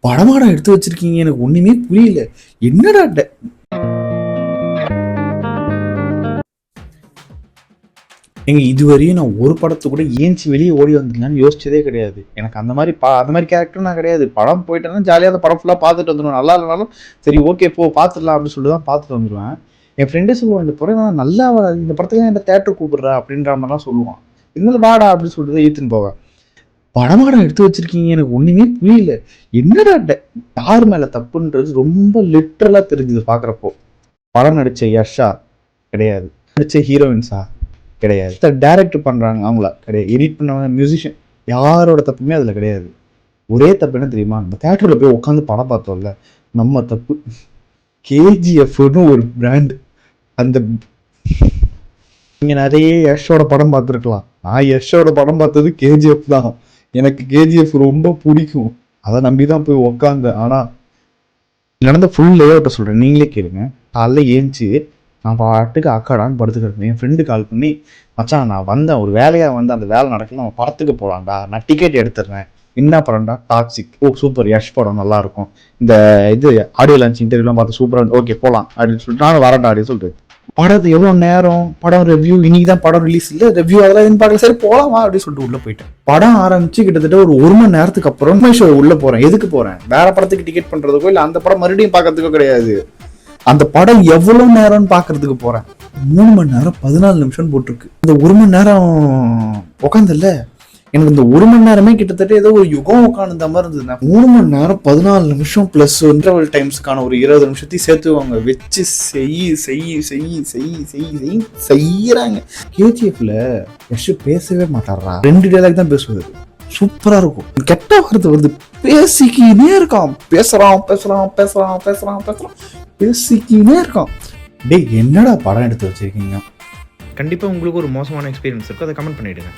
படமாடா எடுத்து வச்சிருக்கீங்க, எனக்கு ஒண்ணுமே புரியல. என்னடா எங்க இதுவரையும் நான் ஒரு படத்தை கூட ஏஞ்சி வெளியே ஓடி வந்துடலான்னு யோசிச்சதே கிடையாது. எனக்கு அந்த மாதிரி கேரக்டர் நான் கிடையாது. படம் போயிட்டேன்னா ஜாலியாக அந்த படம் ஃபுல்லாக பார்த்துட்டு வந்துடுவேன். நல்லா இல்லைனாலும் சரி ஓகே போ பார்த்துடலாம் அப்படின்னு சொல்லிட்டு தான் பார்த்துட்டு வந்துடுவேன். என் ஃப்ரெண்டே சொல்லுவான், இந்த படம் நல்லா இந்த படத்துக்கு என்ன தேட்டர் கூப்பிடுறா அப்படின்ற மாதிரிலாம் சொல்லுவான். இருந்தாலும் வாடா அப்படின்னு சொல்லிட்டு தான் ஈத்துன்னு போவேன். படமாடம் எடுத்து வச்சிருக்கீங்க, எனக்கு ஒண்ணுமே புரியல. என்னடா யார் மேல தப்புன்றது ரொம்ப லிட்டரலா தெரிஞ்சுது பாக்குறப்போ. படம் நடிச்ச யஷா கிடையாது, நடிச்ச ஹீரோயின்ஸா கிடையாது, டைரக்ட் பண்றாங்க அவங்களா கிடையாது, எடிட் பண்ணவங்க மியூசிஷியன் யாரோட தப்புமே அதுல கிடையாது. ஒரே தப்பு என்ன தெரியுமா, நம்ம தேட்டர்ல போய் உட்காந்து படம் பார்த்தோம்ல, நம்ம தப்பு. கேஜிஎஃப்னு ஒரு பிராண்ட், அந்த நீங்க நிறைய யஷோட படம் பார்த்துருக்கலாம். நான் யஷோட படம் பார்த்தது கேஜிஎஃப் தான். எனக்கு கேஜிஎஃப் ரொம்ப பிடிக்கும், அதை நம்பிதான் போய் உக்காந்தேன். ஆனா நடந்த ஃபுல் லேஅவுட்டை சொல்றேன், நீங்களே கேளுங்க. காலைல ஏஞ்சி நான் பாட்டுக்கு அக்காடான்னு படுத்துக்கிட்டேன். என் ஃப்ரெண்டு கால் பண்ணி, மச்சான் நான் வந்தேன், ஒரு வேலையாக வந்து அந்த வேலை நடக்கல, நம்ம படத்துக்கு போகலாம்டா, நான் டிக்கெட் எடுத்துடுறேன். என்ன படம்டா? டாக்ஸிக். ஓ சூப்பர், யஷ் படம் நல்லா இருக்கும், இந்த இது ஆடியோ லான்ச் இன்டர்வியூலாம் பார்த்து சூப்பராக, ஓகே போகலாம் அப்படின்னு சொல்லிட்டு நானும் வரேன்டா அப்படின்னு சொல்லிட்டு. படத்து எவ்வளோ நேரம், படம் ரிவ்யூ, இன்னைக்கு தான் படம் ரிலீஸ் இல்லை, ரிவ்யூ அதெல்லாம் எதுவும் பார்க்கல, சரி போகலாமா அப்படின்னு சொல்லிட்டு உள்ள போயிட்டேன். படம் ஆரம்பிச்சு கிட்டத்தட்ட ஒரு மணி நேரத்துக்கு அப்புறம் ஷோ உள்ள போறேன். எதுக்கு போறேன்? வேற படத்துக்கு டிக்கெட் பண்றதுக்கோ இல்லை அந்த படம் மறுபடியும் பார்க்கறதுக்கோ கிடையாது. அந்த படம் எவ்வளவு நேரம்னு பாக்குறதுக்கு போறேன். 3 மணி நேரம் 14 நிமிஷம் போட்டிருக்கு. இந்த 1 மணி நேரம் உட்காந்துல்ல, எனக்கு இந்த 1 மணி நேரமே கிட்டத்தட்ட ஏதோ ஒரு யுகம் உட்காந்து மாதிரி இருந்தது. 3 மணி நேரம் 14 நிமிஷம் பிளஸ் இன்டர்வல் டைம்ஸ்க்கான ஒரு 20 நிமிஷத்தையும் சேர்த்துவாங்க வச்சு செய்யறாங்க. கேஜிஎஃப்ல யஷ் பேசவே மாட்டாரா, 2 டைலாக் தான் பேசுவாரு, சூப்பரா இருக்கும். கெட்ட வார்த்தை வந்து பேசிக்கினே இருக்கான், பேசுறான் பேசிக்கினே இருக்கான். டேய் என்னடா படம் எடுத்து வச்சிருக்கீங்க? கண்டிப்பாக உங்களுக்கு ஒரு மோசமான எக்ஸ்பீரியன்ஸ் இருக்கும், அதை கமெண்ட் பண்ணிவிடுங்க.